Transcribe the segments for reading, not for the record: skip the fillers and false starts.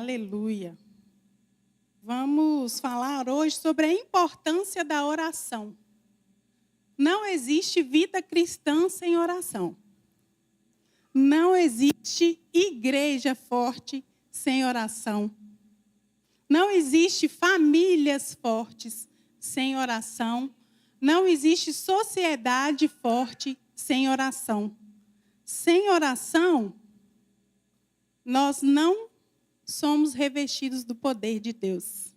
Aleluia. Vamos falar hoje sobre a importância da oração. Não existe vida cristã sem oração. Não existe igreja forte sem oração. Não existe famílias fortes sem oração. Não existe sociedade forte sem oração. Sem oração, nós não somos revestidos do poder de Deus.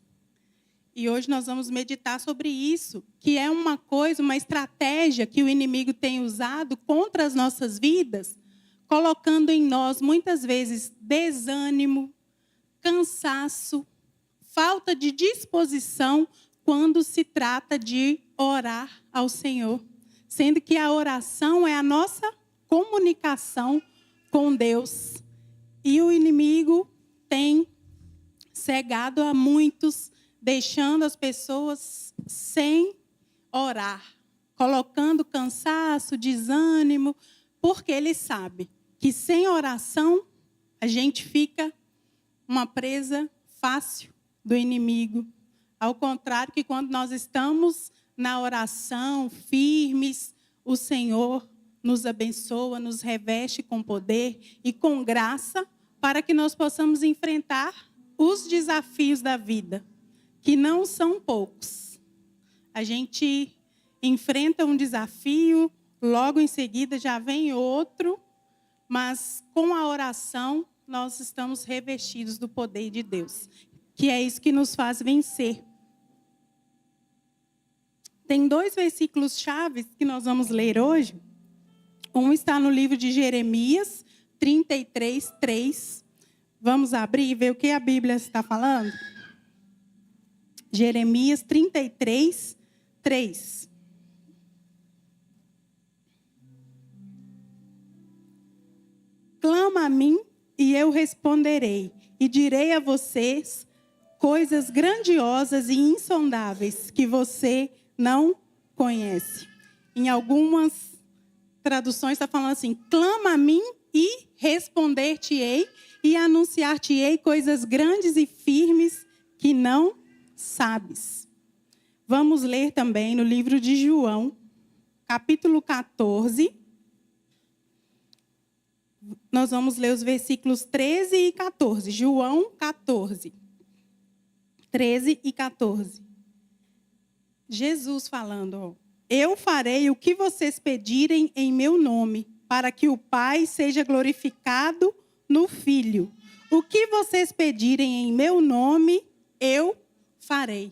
E hoje nós vamos meditar sobre isso, que é uma estratégia que o inimigo tem usado contra as nossas vidas, colocando em nós, muitas vezes, desânimo, cansaço, falta de disposição quando se trata de orar ao Senhor. Sendo que a oração é a nossa comunicação com Deus. E o inimigo tem cegado a muitos, deixando as pessoas sem orar, colocando cansaço, desânimo, porque ele sabe que sem oração a gente fica uma presa fácil do inimigo. Ao contrário que quando nós estamos na oração, firmes, o Senhor nos abençoa, nos reveste com poder e com graça para que nós possamos enfrentar os desafios da vida, que não são poucos. A gente enfrenta um desafio, logo em seguida já vem outro, mas com a oração nós estamos revestidos do poder de Deus, que é isso que nos faz vencer. Tem 2 versículos chaves que nós vamos ler hoje. Um está no livro de Jeremias 33, 3. Vamos abrir e ver o que a Bíblia está falando? Jeremias 33, 3. Clama a mim e eu responderei, e direi a vocês coisas grandiosas e insondáveis que você não conhece. Em algumas traduções está falando assim: clama a mim e responder-te-ei e anunciar-te-ei coisas grandes e firmes que não sabes. Vamos ler também no livro de João, capítulo 14. Nós vamos ler os versículos 13 e 14. João 14, 13 e 14. Jesus falando, ó: eu farei o que vocês pedirem em meu nome, para que o Pai seja glorificado no Filho. O que vocês pedirem em meu nome, eu farei.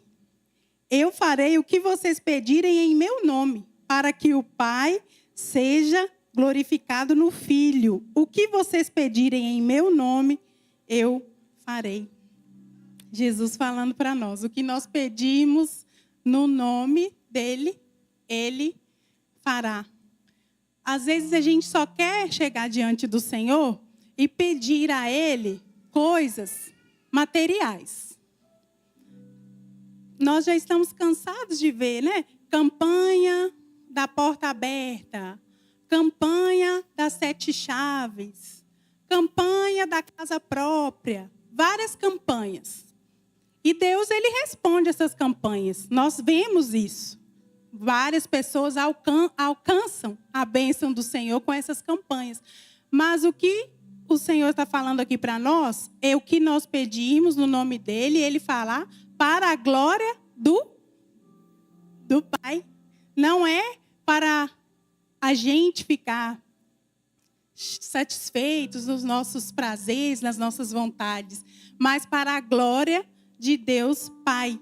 Eu farei o que vocês pedirem em meu nome, para que o Pai seja glorificado no Filho. O que vocês pedirem em meu nome, eu farei. Jesus falando para nós, o que nós pedimos no nome dele, ele fará. Às vezes a gente só quer chegar diante do Senhor e pedir a ele coisas materiais. Nós já estamos cansados de ver, né? Campanha da porta aberta, campanha das 7 chaves, campanha da casa própria, várias campanhas. E Deus, ele responde essas campanhas. Nós vemos isso. Várias pessoas alcançam a bênção do Senhor com essas campanhas. Mas o que o Senhor está falando aqui para nós é o que nós pedimos no nome dele, ele falar para a glória do Pai. Não é para a gente ficar satisfeitos nos nossos prazeres, nas nossas vontades, mas para a glória de Deus Pai.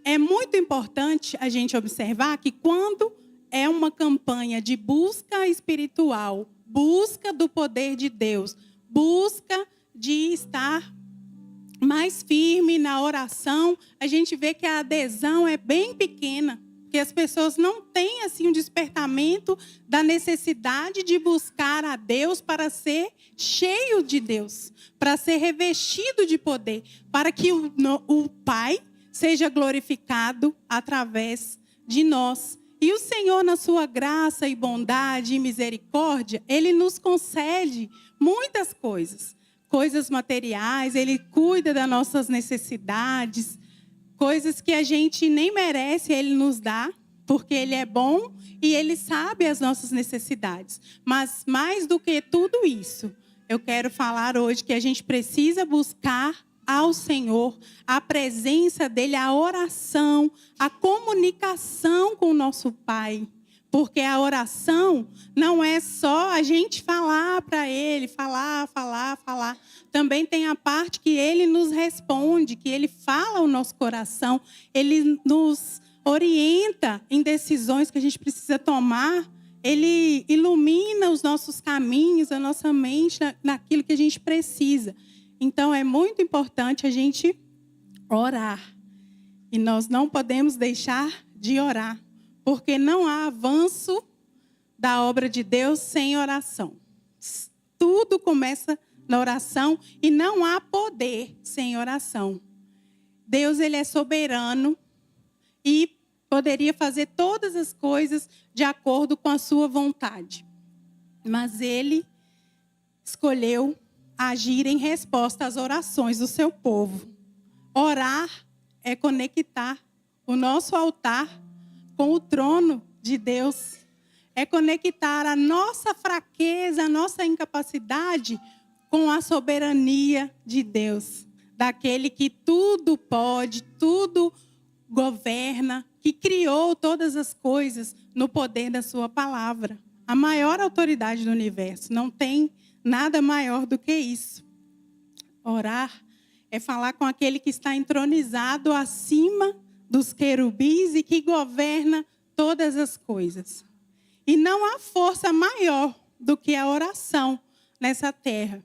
É muito importante a gente observar que quando é uma campanha de busca espiritual, busca do poder de Deus, busca de estar mais firme na oração, a gente vê que a adesão é bem pequena, que as pessoas não têm assim um despertamento da necessidade de buscar a Deus para ser cheio de Deus, para ser revestido de poder, para que o Pai seja glorificado através de nós. E o Senhor, na sua graça e bondade e misericórdia, ele nos concede muitas coisas. coisas materiais, Ele cuida das nossas necessidades, coisas que a gente nem merece, Ele nos dá, porque Ele é bom e Ele sabe as nossas necessidades. Mas mais do que tudo isso, eu quero falar hoje que a gente precisa buscar ao Senhor a presença dEle, a oração, a comunicação com o nosso Pai. Porque a oração não é só a gente falar para Ele, falar. Também tem a parte que Ele nos responde, que Ele fala ao nosso coração, Ele nos orienta em decisões que a gente precisa tomar, Ele ilumina os nossos caminhos, a nossa mente naquilo que a gente precisa. Então, é muito importante a gente orar. E nós não podemos deixar de orar. Porque não há avanço da obra de Deus sem oração. Tudo começa na oração e não há poder sem oração. Deus, Ele é soberano e poderia fazer todas as coisas de acordo com a sua vontade. Mas Ele escolheu agir em resposta às orações do seu povo. Orar é conectar o nosso altar com o trono de Deus, é conectar a nossa fraqueza, a nossa incapacidade com a soberania de Deus, daquele que tudo pode, tudo governa, que criou todas as coisas no poder da sua palavra. A maior autoridade do universo, não tem nada maior do que isso. Orar é falar com aquele que está entronizado acima dos querubins e que governa todas as coisas. E não há força maior do que a oração nessa terra.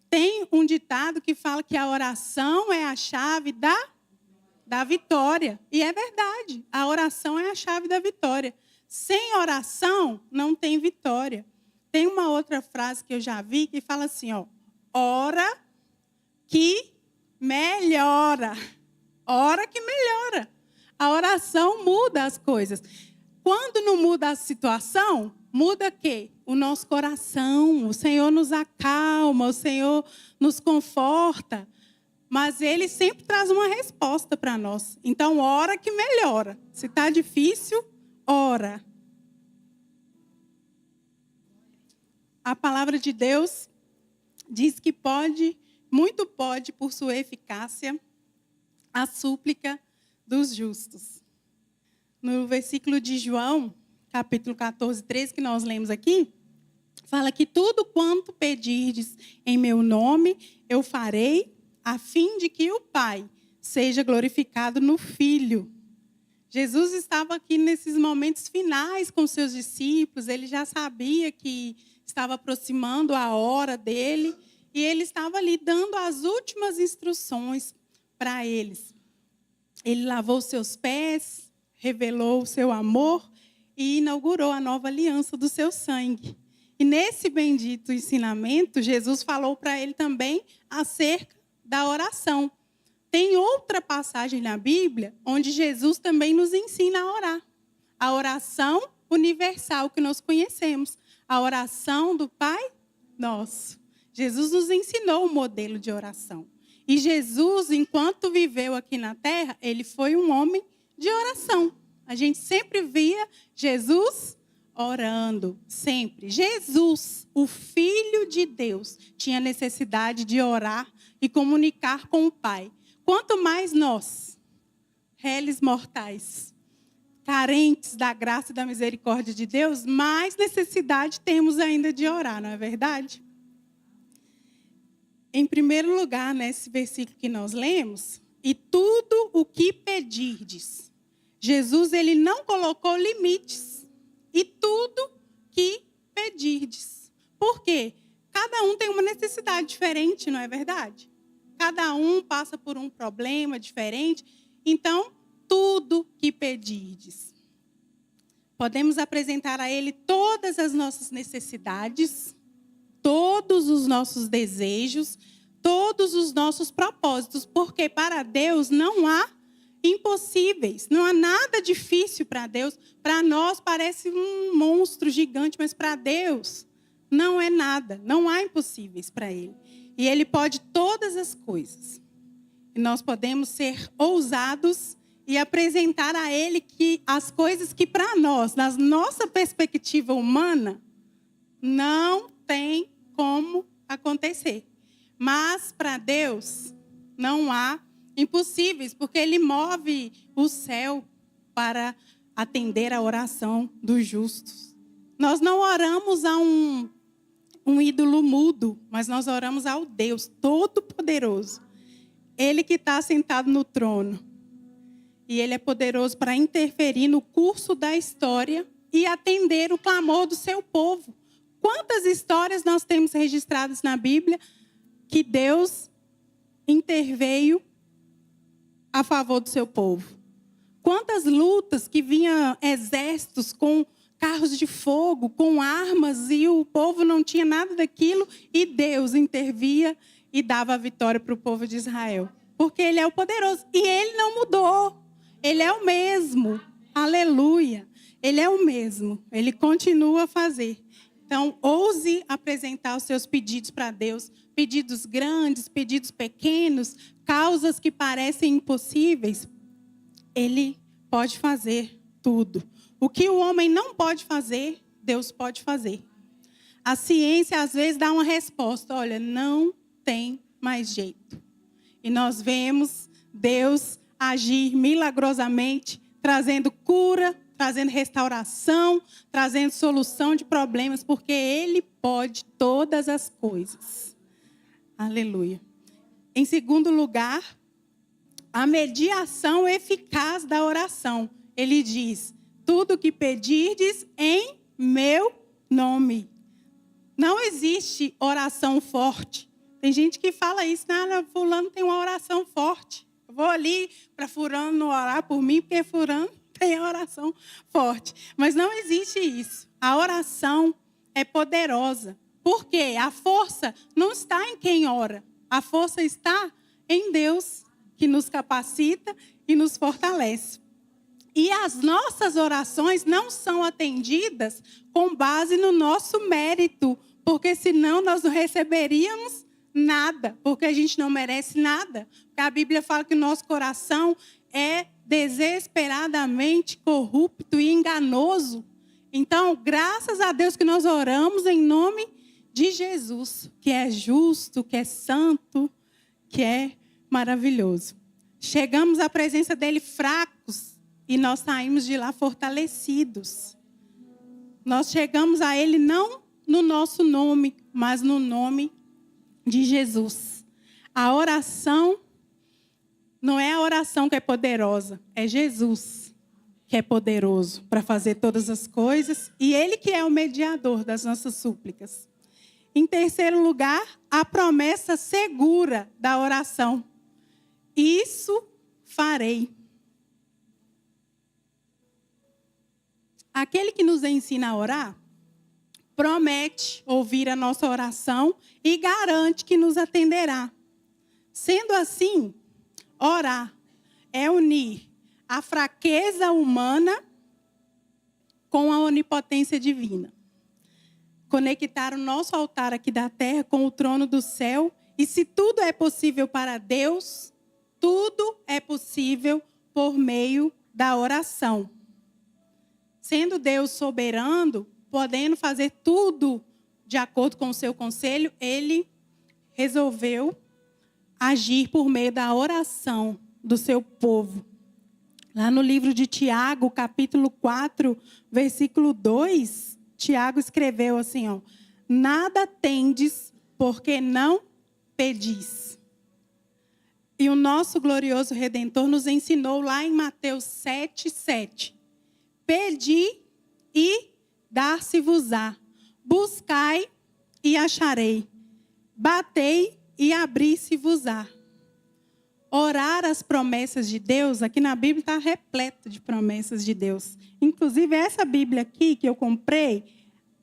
Tem um ditado que fala que a oração é a chave da vitória. E é verdade, a oração é a chave da vitória. Sem oração, não tem vitória. Tem uma outra frase que eu já vi que fala assim, ora que melhora. Ora que melhora. A oração muda as coisas. Quando não muda a situação, muda o quê? O nosso coração. O Senhor nos acalma, o Senhor nos conforta. Mas Ele sempre traz uma resposta para nós. Então, ora que melhora. Se está difícil, ora. A palavra de Deus diz que muito pode, por sua eficácia, a súplica dos justos. No versículo de João, capítulo 14, 13, que nós lemos aqui, fala que tudo quanto pedirdes em meu nome, eu farei, a fim de que o Pai seja glorificado no Filho. Jesus estava aqui nesses momentos finais com seus discípulos, ele já sabia que estava aproximando a hora dele, e ele estava ali dando as últimas instruções para eles. Ele lavou seus pés, revelou o seu amor e inaugurou a nova aliança do seu sangue. E nesse bendito ensinamento, Jesus falou para ele também acerca da oração. Tem outra passagem na Bíblia onde Jesus também nos ensina a orar. A oração universal que nós conhecemos. A oração do Pai Nosso. Jesus nos ensinou o modelo de oração. E Jesus, enquanto viveu aqui na terra, ele foi um homem de oração. A gente sempre via Jesus orando, sempre. Jesus, o Filho de Deus, tinha necessidade de orar e comunicar com o Pai. Quanto mais nós, réis mortais, carentes da graça e da misericórdia de Deus, mais necessidade temos ainda de orar, não é verdade? Em primeiro lugar, nesse versículo que nós lemos, e tudo o que pedirdes. Jesus, ele não colocou limites. E tudo que pedirdes. Por quê? Cada um tem uma necessidade diferente, não é verdade? Cada um passa por um problema diferente. Então, tudo que pedirdes. Podemos apresentar a Ele todas as nossas necessidades, todos os nossos desejos, todos os nossos propósitos, porque para Deus não há impossíveis, não há nada difícil para Deus. Para nós parece um monstro gigante, mas para Deus não é nada, não há impossíveis para Ele. E Ele pode todas as coisas. E nós podemos ser ousados e apresentar a Ele que as coisas que para nós, na nossa perspectiva humana, não tem como acontecer. Mas para Deus não há impossíveis, porque Ele move o céu para atender a oração dos justos. Nós não oramos a um ídolo mudo, mas nós oramos ao Deus Todo-Poderoso. Ele que está sentado no trono. E Ele é poderoso para interferir no curso da história e atender o clamor do seu povo. Quantas histórias nós temos registradas na Bíblia que Deus interveio a favor do seu povo? Quantas lutas que vinham exércitos com carros de fogo, com armas, e o povo não tinha nada daquilo, e Deus intervia e dava a vitória para o povo de Israel. Porque Ele é o poderoso. E Ele não mudou. Ele é o mesmo. Aleluia. Ele é o mesmo. Ele continua a fazer. Então, ouse apresentar os seus pedidos para Deus. Pedidos grandes, pedidos pequenos, causas que parecem impossíveis. Ele pode fazer tudo. O que o homem não pode fazer, Deus pode fazer. A ciência, às vezes, dá uma resposta. Olha, não tem mais jeito. E nós vemos Deus agir milagrosamente, trazendo cura, trazendo restauração, trazendo solução de problemas, porque Ele pode todas as coisas. Aleluia. Em segundo lugar, a mediação eficaz da oração. Ele diz: tudo que pedirdes em meu nome. Não existe oração forte. Tem gente que fala isso: não, fulano tem uma oração forte. Eu vou ali para fulano orar por mim, porque fulano tem oração forte. Mas não existe isso. A oração é poderosa. Por quê? A força não está em quem ora. A força está em Deus, que nos capacita e nos fortalece. E as nossas orações não são atendidas com base no nosso mérito, porque senão nós não receberíamos nada, porque a gente não merece nada. Porque a Bíblia fala que o nosso coração é desesperadamente corrupto e enganoso. Então, graças a Deus que nós oramos em nome de Jesus, que é justo, que é santo, que é maravilhoso. Chegamos à presença dele fracos e nós saímos de lá fortalecidos. Nós chegamos a ele não no nosso nome, mas no nome de Jesus. A oração não é a oração que é poderosa, é Jesus que é poderoso para fazer todas as coisas, e Ele que é o mediador das nossas súplicas. Em terceiro lugar, a promessa segura da oração. Isso farei. Aquele que nos ensina a orar, promete ouvir a nossa oração e garante que nos atenderá. Sendo assim, orar é unir a fraqueza humana com a onipotência divina. Conectar o nosso altar aqui da terra com o trono do céu. E se tudo é possível para Deus, tudo é possível por meio da oração. Sendo Deus soberano, podendo fazer tudo de acordo com o seu conselho, Ele resolveu agir por meio da oração do seu povo. Lá no livro de Tiago, capítulo 4, versículo 2, Tiago escreveu assim, ó: nada tendes porque não pedis. E o nosso glorioso Redentor nos ensinou lá em Mateus 7:7. Pedi e dar-se-vos-á. Buscai e acharei. Batei e abri-se-vos-á. Orar as promessas de Deus, aqui na Bíblia está repleta de promessas de Deus. Inclusive, essa Bíblia aqui que eu comprei,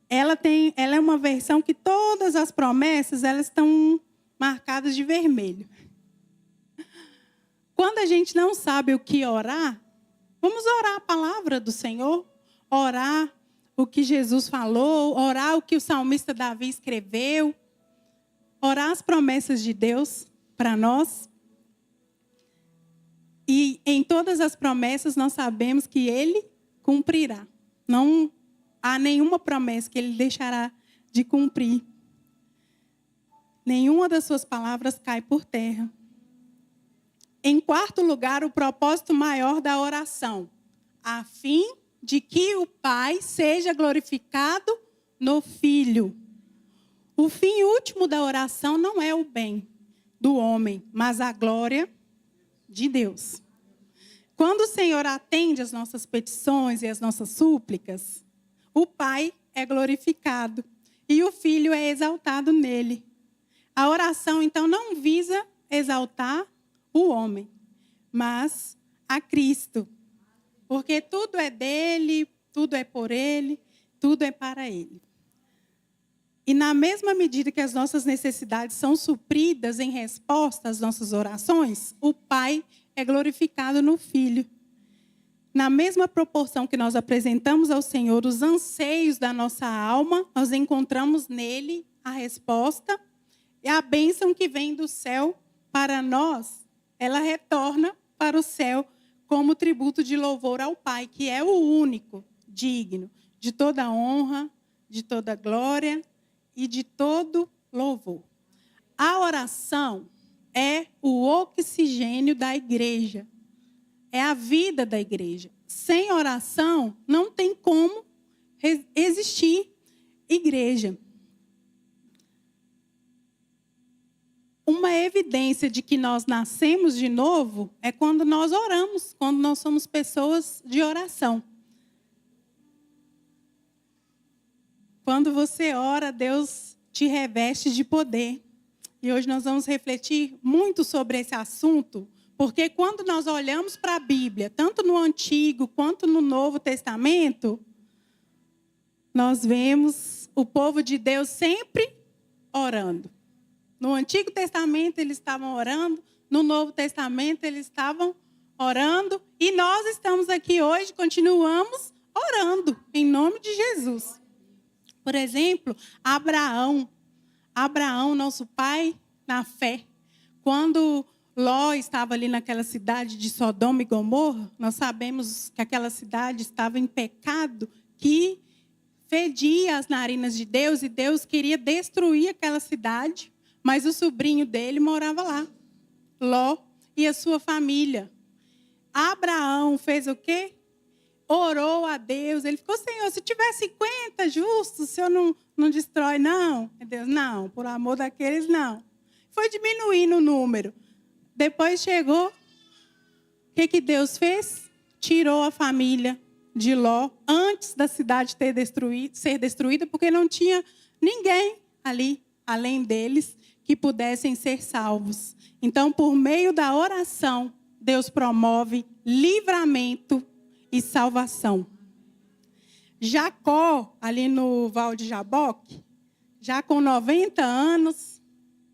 ela é uma versão que todas as promessas elas estão marcadas de vermelho. Quando a gente não sabe o que orar, vamos orar a palavra do Senhor, orar o que Jesus falou, orar o que o salmista Davi escreveu. orar as promessas de Deus para nós. E em todas as promessas nós sabemos que Ele cumprirá. Não há nenhuma promessa que Ele deixará de cumprir. Nenhuma das suas palavras cai por terra. Em quarto lugar, o propósito maior da oração, a fim de que o Pai seja glorificado no Filho. O fim último da oração não é o bem do homem, mas a glória de Deus. Quando o Senhor atende às nossas petições e às nossas súplicas, o Pai é glorificado e o Filho é exaltado nele. A oração, então, não visa exaltar o homem, mas a Cristo. Porque tudo é dele, tudo é por ele, tudo é para ele. E na mesma medida que as nossas necessidades são supridas em resposta às nossas orações, o Pai é glorificado no Filho. Na mesma proporção que nós apresentamos ao Senhor os anseios da nossa alma, nós encontramos nele a resposta e a bênção que vem do céu para nós, ela retorna para o céu como tributo de louvor ao Pai, que é o único digno de toda honra, de toda glória e de todo louvor. A oração é o oxigênio da igreja. É a vida da igreja. Sem oração, não tem como existir igreja. Uma evidência de que nós nascemos de novo é quando nós oramos, quando nós somos pessoas de oração. Quando você ora, Deus te reveste de poder. E hoje nós vamos refletir muito sobre esse assunto, porque quando nós olhamos para a Bíblia, tanto no Antigo quanto no Novo Testamento, nós vemos o povo de Deus sempre orando. No Antigo Testamento eles estavam orando, no Novo Testamento eles estavam orando, e nós estamos aqui hoje, continuamos orando, em nome de Jesus. Por exemplo, Abraão, nosso pai na fé, quando Ló estava ali naquela cidade de Sodoma e Gomorra, nós sabemos que aquela cidade estava em pecado, que fedia as narinas de Deus, e Deus queria destruir aquela cidade, mas o sobrinho dele morava lá, Ló e a sua família. Abraão fez o quê? Orou a Deus, ele ficou: Senhor, se tiver 50 justos, o Senhor não destrói, não? Deus: não, por amor daqueles, não. Foi diminuindo o número. Depois chegou, o que Deus fez? Tirou a família de Ló, antes da cidade ser destruída, porque não tinha ninguém ali, além deles, que pudessem ser salvos. Então, por meio da oração, Deus promove livramento e salvação. Jacó, ali no Val de Jaboque, já com 90 anos,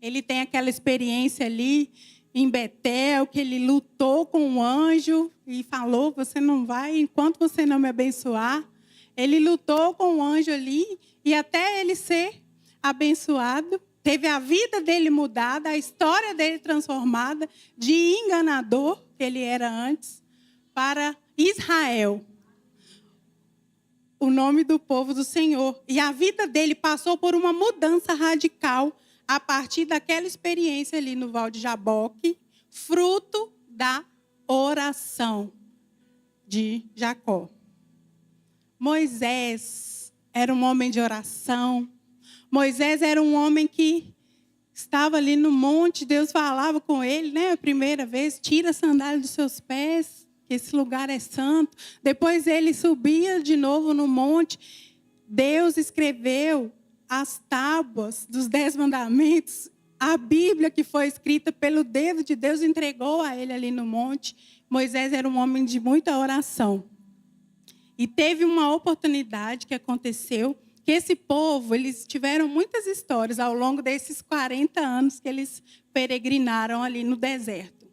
ele tem aquela experiência ali em Betel, que ele lutou com um anjo e falou: você não vai enquanto você não me abençoar. Ele lutou com um anjo ali, e até ele ser abençoado, teve a vida dele mudada, a história dele transformada, de enganador, que ele era antes, para Israel, o nome do povo do Senhor. E a vida dele passou por uma mudança radical a partir daquela experiência ali no Val de Jaboque, fruto da oração de Jacó. Moisés era um homem de oração. Moisés era um homem que estava ali no monte, Deus falava com ele, né? A primeira vez: tira a sandália dos seus pés, que esse lugar é santo. Depois ele subia de novo no monte. Deus escreveu as tábuas dos 10 mandamentos. A Bíblia, que foi escrita pelo dedo de Deus, entregou a ele ali no monte. Moisés era um homem de muita oração. E teve uma oportunidade que aconteceu, que esse povo, eles tiveram muitas histórias ao longo desses 40 anos que eles peregrinaram ali no deserto.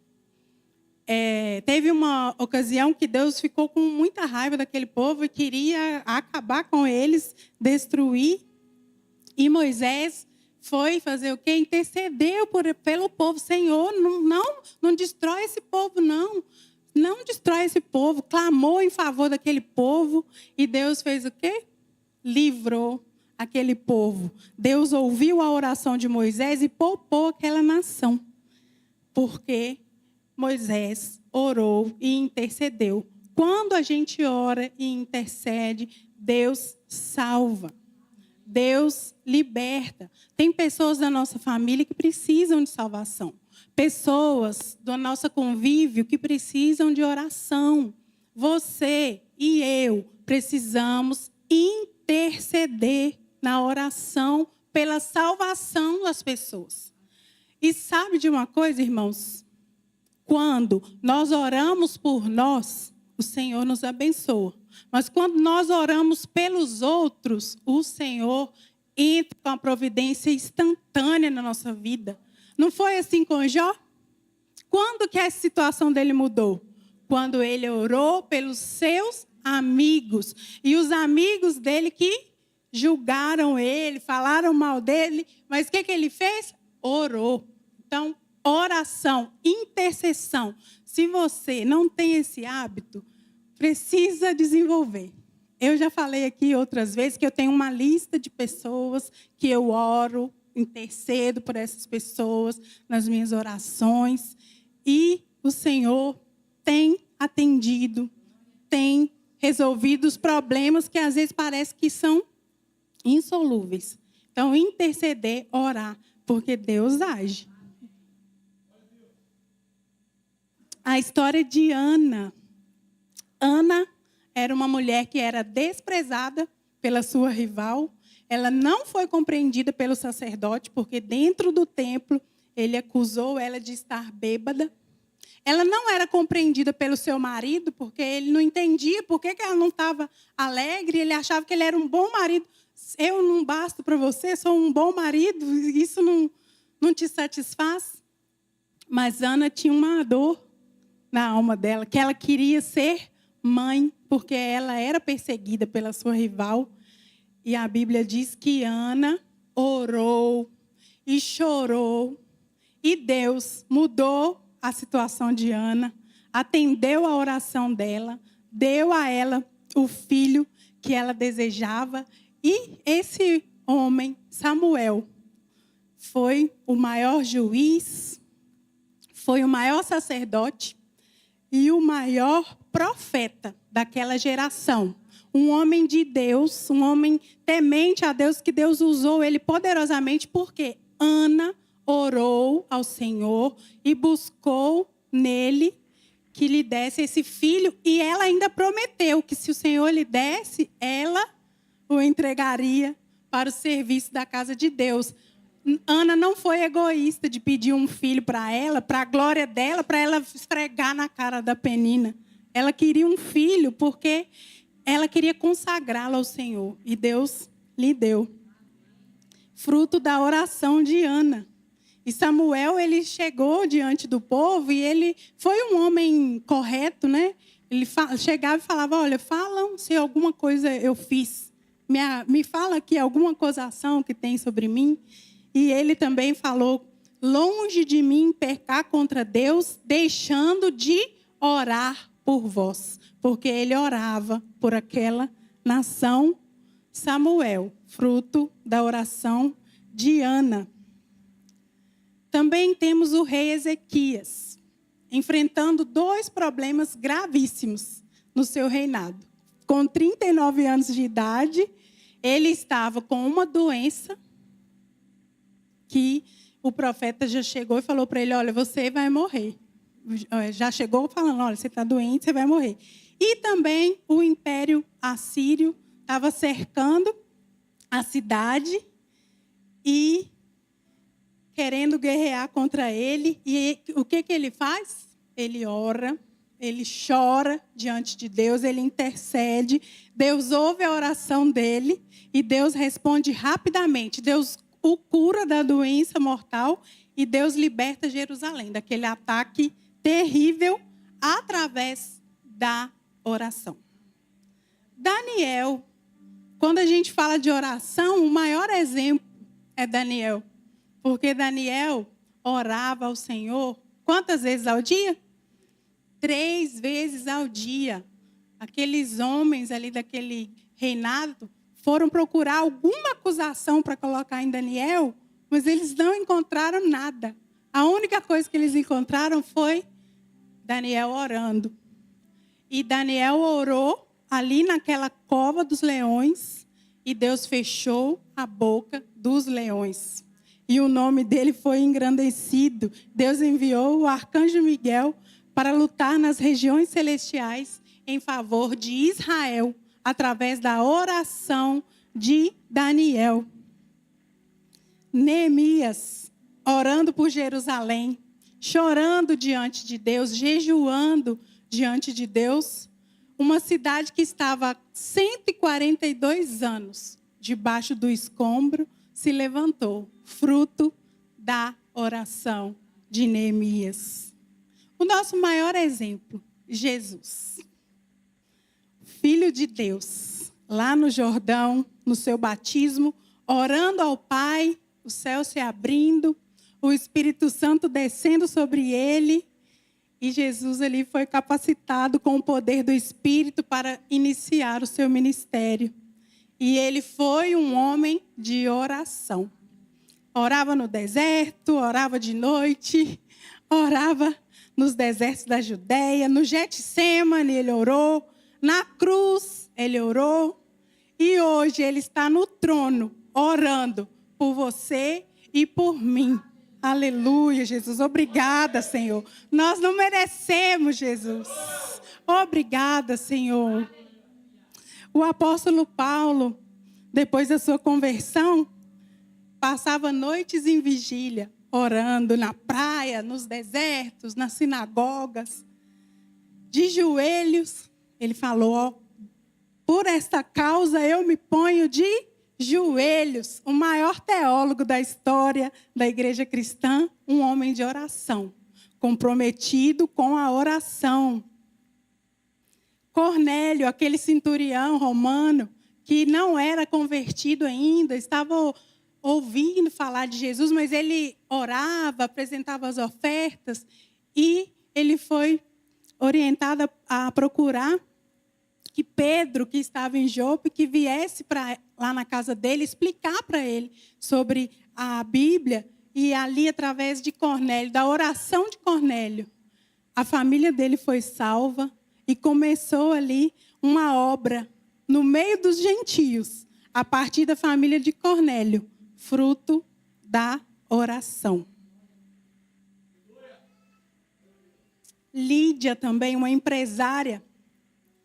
Teve uma ocasião que Deus ficou com muita raiva daquele povo e queria acabar com eles, destruir. E Moisés foi fazer o quê? Intercedeu pelo povo. Senhor, não destrói esse povo, não. Não destrói esse povo. Clamou em favor daquele povo. E Deus fez o quê? Livrou aquele povo. Deus ouviu a oração de Moisés e poupou aquela nação. Porque Moisés orou e intercedeu. Quando a gente ora e intercede, Deus salva. Deus liberta. Tem pessoas da nossa família que precisam de salvação. Pessoas do nosso convívio que precisam de oração. Você e eu precisamos interceder na oração pela salvação das pessoas. E sabe de uma coisa, irmãos? Quando nós oramos por nós, o Senhor nos abençoa. Mas quando nós oramos pelos outros, o Senhor entra com a providência instantânea na nossa vida. Não foi assim com Jó? Quando que a situação dele mudou? Quando ele orou pelos seus amigos. E os amigos dele que julgaram ele, falaram mal dele. Mas o que ele fez? Orou. Então, oração, intercessão. Se você não tem esse hábito, precisa desenvolver. Eu já falei aqui outras vezes que eu tenho uma lista de pessoas que eu oro, intercedo por essas pessoas nas minhas orações. E o Senhor tem atendido, tem resolvido os problemas que às vezes parece que são insolúveis. Então, interceder, orar, porque Deus age. A história de Ana. Ana era uma mulher que era desprezada pela sua rival. Ela não foi compreendida pelo sacerdote, porque dentro do templo ele acusou ela de estar bêbada. Ela não era compreendida pelo seu marido, porque ele não entendia por que ela não estava alegre. Ele achava que ele era um bom marido. Eu não basto para você, sou um bom marido. Isso não te satisfaz? Mas Ana tinha uma dor na alma dela, que ela queria ser mãe, porque ela era perseguida pela sua rival. E a Bíblia diz que Ana orou e chorou. E Deus mudou a situação de Ana, atendeu a oração dela, deu a ela o filho que ela desejava. E esse homem, Samuel, foi o maior juiz, foi o maior sacerdote e o maior profeta daquela geração. Um homem de Deus, um homem temente a Deus, que Deus usou ele poderosamente, porque Ana orou ao Senhor e buscou nele que lhe desse esse filho. E ela ainda prometeu que se o Senhor lhe desse, ela o entregaria para o serviço da casa de Deus. Ana não foi egoísta de pedir um filho para ela, para a glória dela, para ela esfregar na cara da Penina. Ela queria um filho porque ela queria consagrá-lo ao Senhor. E Deus lhe deu. Fruto da oração de Ana. E Samuel, ele chegou diante do povo e ele foi um homem correto, né? Ele chegava e falava, olha, falam se alguma coisa eu fiz. Me fala aqui alguma acusação que tem sobre mim. E ele também falou, longe de mim pecar contra Deus, deixando de orar por vós. Porque ele orava por aquela nação. Samuel, fruto da oração de Ana. Também temos o rei Ezequias, enfrentando 2 problemas gravíssimos no seu reinado. Com 39 anos de idade, ele estava com uma doença que o profeta já chegou e falou para ele, olha, você vai morrer. Já chegou falando, olha, você está doente, você vai morrer. E também o Império Assírio estava cercando a cidade e querendo guerrear contra ele. E o que ele faz? Ele ora, ele chora diante de Deus, ele intercede. Deus ouve a oração dele e Deus responde rapidamente. Deus o cura da doença mortal e Deus liberta Jerusalém daquele ataque terrível através da oração. Daniel, quando a gente fala de oração, o maior exemplo é Daniel. Porque Daniel orava ao Senhor quantas vezes ao dia? 3 vezes ao dia. Aqueles homens ali daquele reinado foram procurar alguma acusação para colocar em Daniel, mas eles não encontraram nada. A única coisa que eles encontraram foi Daniel orando. E Daniel orou ali naquela cova dos leões e Deus fechou a boca dos leões. E o nome dele foi engrandecido. Deus enviou o arcanjo Miguel para lutar nas regiões celestiais em favor de Israel, através da oração de Daniel. Neemias, orando por Jerusalém, chorando diante de Deus, jejuando diante de Deus, uma cidade que estava há 142 anos debaixo do escombro, se levantou, fruto da oração de Neemias. O nosso maior exemplo, Jesus, Filho de Deus, lá no Jordão, no seu batismo, orando ao Pai, o céu se abrindo, o Espírito Santo descendo sobre ele, e Jesus ali foi capacitado com o poder do Espírito para iniciar o seu ministério. E ele foi um homem de oração. Orava no deserto, orava de noite, orava nos desertos da Judéia, no Getsêmani ele orou, na cruz ele orou. E hoje ele está no trono, orando por você e por mim. Aleluia, Jesus. Obrigada, Senhor. Nós não merecemos, Jesus. Obrigada, Senhor. O apóstolo Paulo, depois da sua conversão, passava noites em vigília, orando na praia, nos desertos, nas sinagogas, de joelhos. Ele falou: por esta causa eu me ponho de joelhos. O maior teólogo da história da igreja cristã, um homem de oração, comprometido com a oração. Cornélio, aquele centurião romano, que não era convertido ainda, estava ouvindo falar de Jesus, mas ele orava, apresentava as ofertas, e ele foi orientado a procurar que Pedro, que estava em Jope, que viesse lá na casa dele, explicar para ele sobre a Bíblia. E ali, através de Cornélio, da oração de Cornélio, a família dele foi salva e começou ali uma obra no meio dos gentios, a partir da família de Cornélio, fruto da oração. Lídia também, uma empresária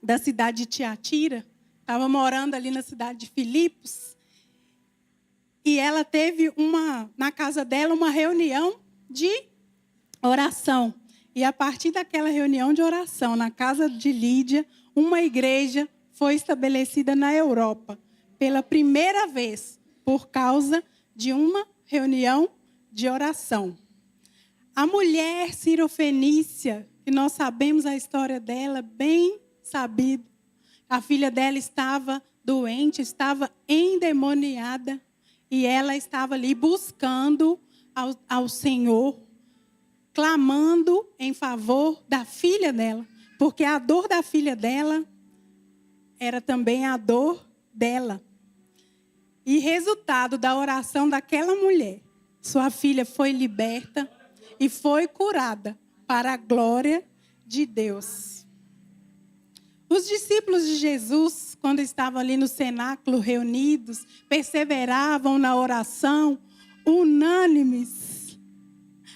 da cidade de Tiatira, estava morando ali na cidade de Filipos, e ela teve na casa dela uma reunião de oração. E a partir daquela reunião de oração, na casa de Lídia, uma igreja foi estabelecida na Europa, pela primeira vez, por causa de uma reunião de oração. A mulher cirofenícia, que nós sabemos a história dela, bem sabido. A filha dela estava doente, estava endemoniada, e ela estava ali buscando ao Senhor, clamando em favor da filha dela, porque a dor da filha dela era também a dor dela. E resultado da oração daquela mulher, sua filha foi liberta e foi curada para a glória de Deus. Os discípulos de Jesus, quando estavam ali no cenáculo reunidos, perseveravam na oração, unânimes,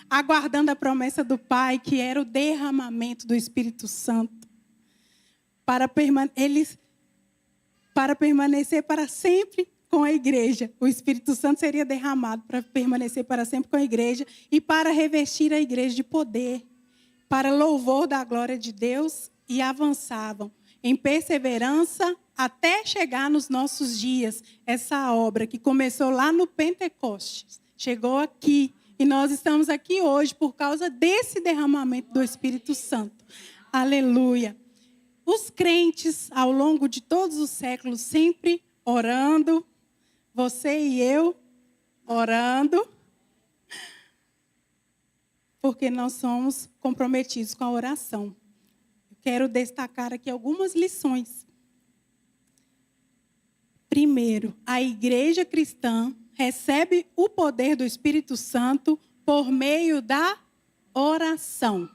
aguardando a promessa do Pai, que era o derramamento do Espírito Santo, para permanecer para sempre com a igreja. O Espírito Santo seria derramado para permanecer para sempre com a igreja e para revestir a igreja de poder, para louvor da glória de Deus, e avançavam em perseverança até chegar nos nossos dias. Essa obra que começou lá no Pentecostes, chegou aqui, e nós estamos aqui hoje por causa desse derramamento do Espírito Santo. Aleluia. Os crentes, ao longo de todos os séculos, sempre orando, você e eu orando, porque nós somos comprometidos com a oração. Quero destacar aqui algumas lições. Primeiro, a igreja cristã recebe o poder do Espírito Santo por meio da oração.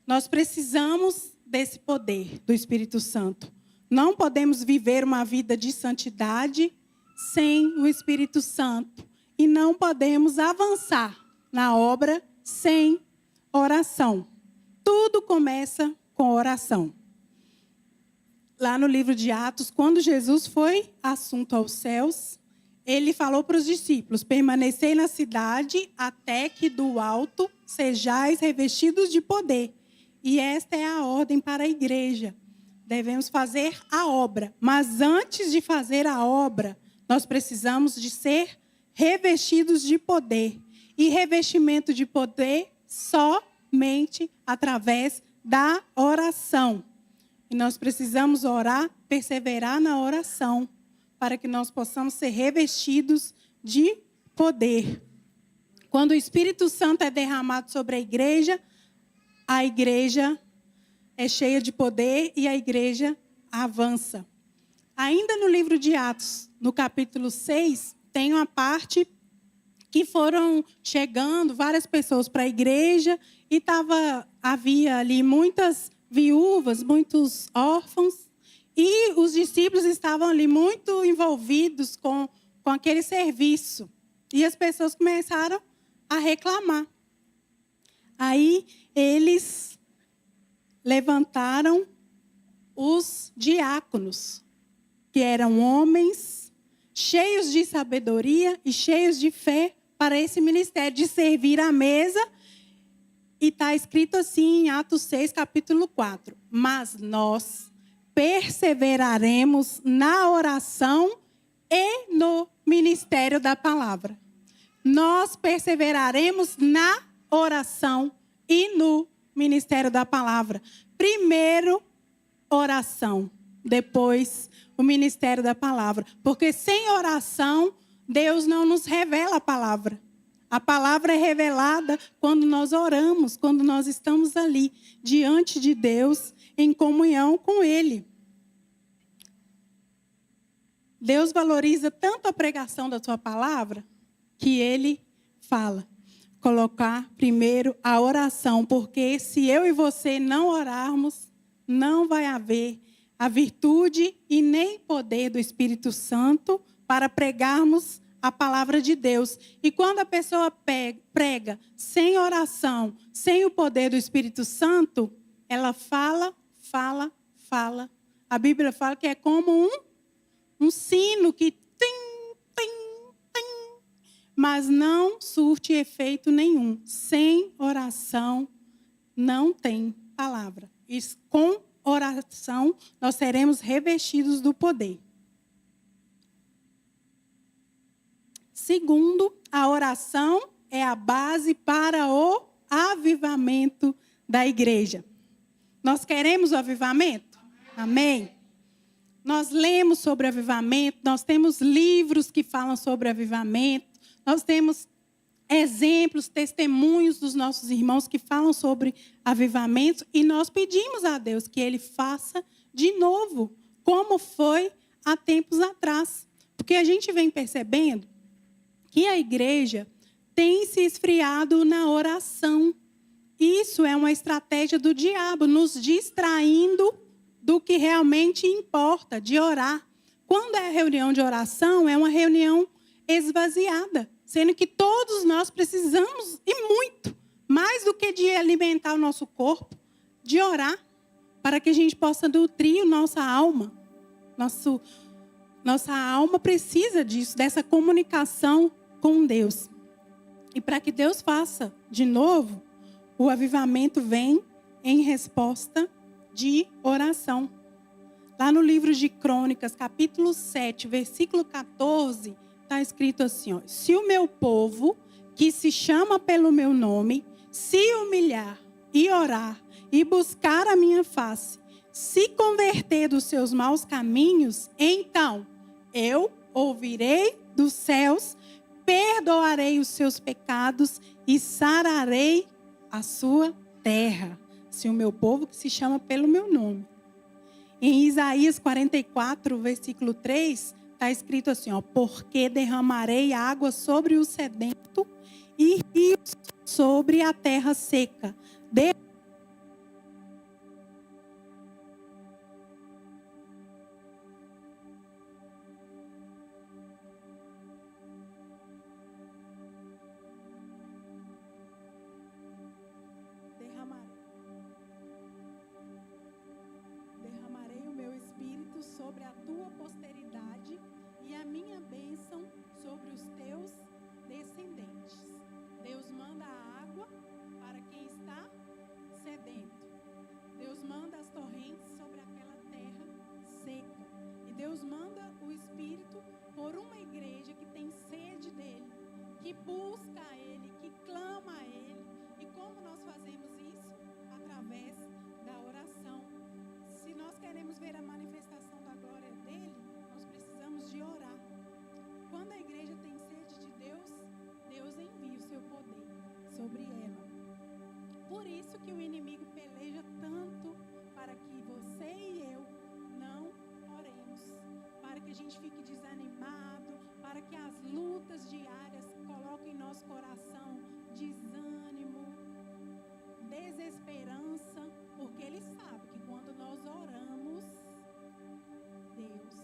Nós precisamos desse poder do Espírito Santo. Não podemos viver uma vida de santidade sem o Espírito Santo. E não podemos avançar na obra sem oração. Tudo começa com oração. Lá no livro de Atos, quando Jesus foi assunto aos céus, ele falou para os discípulos: permanecei na cidade até que do alto sejais revestidos de poder. E esta é a ordem para a igreja. Devemos fazer a obra. Mas antes de fazer a obra, nós precisamos de ser revestidos de poder. E revestimento de poder somente através da oração. E nós precisamos orar, perseverar na oração, para que nós possamos ser revestidos de poder. Quando o Espírito Santo é derramado sobre a igreja é cheia de poder e a igreja avança. Ainda no livro de Atos, no capítulo 6, tem uma parte que foram chegando várias pessoas para a igreja e havia ali muitas viúvas, muitos órfãos, e os discípulos estavam ali muito envolvidos com aquele serviço. E as pessoas começaram a reclamar. Aí eles levantaram os diáconos, que eram homens cheios de sabedoria e cheios de fé para esse ministério de servir à mesa. E está escrito assim em Atos 6, capítulo 4. Mas nós perseveraremos na oração e no ministério da palavra. Nós perseveraremos na oração e no ministério da palavra. Primeiro, oração. Depois, o ministério da palavra. Porque sem oração, Deus não nos revela a palavra. A palavra é revelada quando nós oramos, quando nós estamos ali, diante de Deus, em comunhão com Ele. Deus valoriza tanto a pregação da sua palavra, que Ele fala. Colocar primeiro a oração, porque se eu e você não orarmos, não vai haver a virtude e nem poder do Espírito Santo para pregarmos a palavra de Deus. E quando a pessoa prega sem oração, sem o poder do Espírito Santo, ela fala. A Bíblia fala que é como um sino que mas não surte efeito nenhum. Sem oração, não tem palavra. E com oração, nós seremos revestidos do poder. Segundo, a oração é a base para o avivamento da igreja. Nós queremos o avivamento? Amém? Nós lemos sobre avivamento, nós temos livros que falam sobre avivamento, nós temos exemplos, testemunhos dos nossos irmãos que falam sobre avivamento e nós pedimos a Deus que Ele faça de novo, como foi há tempos atrás. Porque a gente vem percebendo que a igreja tem se esfriado na oração. Isso é uma estratégia do diabo, nos distraindo do que realmente importa, de orar. Quando é reunião de oração, é uma reunião esvaziada, sendo que todos nós precisamos, e muito, mais do que de alimentar o nosso corpo, de orar, para que a gente possa nutrir a nossa alma. Nossa alma precisa disso, dessa comunicação com Deus. E para que Deus faça de novo, o avivamento vem em resposta de oração. Lá no livro de Crônicas, capítulo 7, versículo 14, está escrito assim, ó: se o meu povo, que se chama pelo meu nome, se humilhar e orar e buscar a minha face, se converter dos seus maus caminhos, então eu ouvirei dos céus, perdoarei os seus pecados e sararei a sua terra, se o meu povo que se chama pelo meu nome. Em Isaías 44, versículo 3, está escrito assim, ó, porque derramarei água sobre o sedento e rios sobre a terra seca. Derramarei o meu espírito sobre a tua posteridade e a minha bênção sobre os teus descendentes. Deus manda a água para quem está sedento. Deus manda as torrentes sobre aquela terra seca. E Deus manda o Espírito por uma igreja que tem sede dele, que busca a ele, que clama a ele. E como nós fazemos isso? Através da oração. Se nós queremos ver a manifestação da glória dele, nós precisamos de orar. Quando a igreja tem sede de Deus, Deus envia o seu poder sobre ela. Por isso que o inimigo peleja tanto para que você e eu não oremos, para que a gente fique desanimado, para que as lutas diárias coloquem em nosso coração desânimo, desesperança, porque ele sabe que quando nós oramos, Deus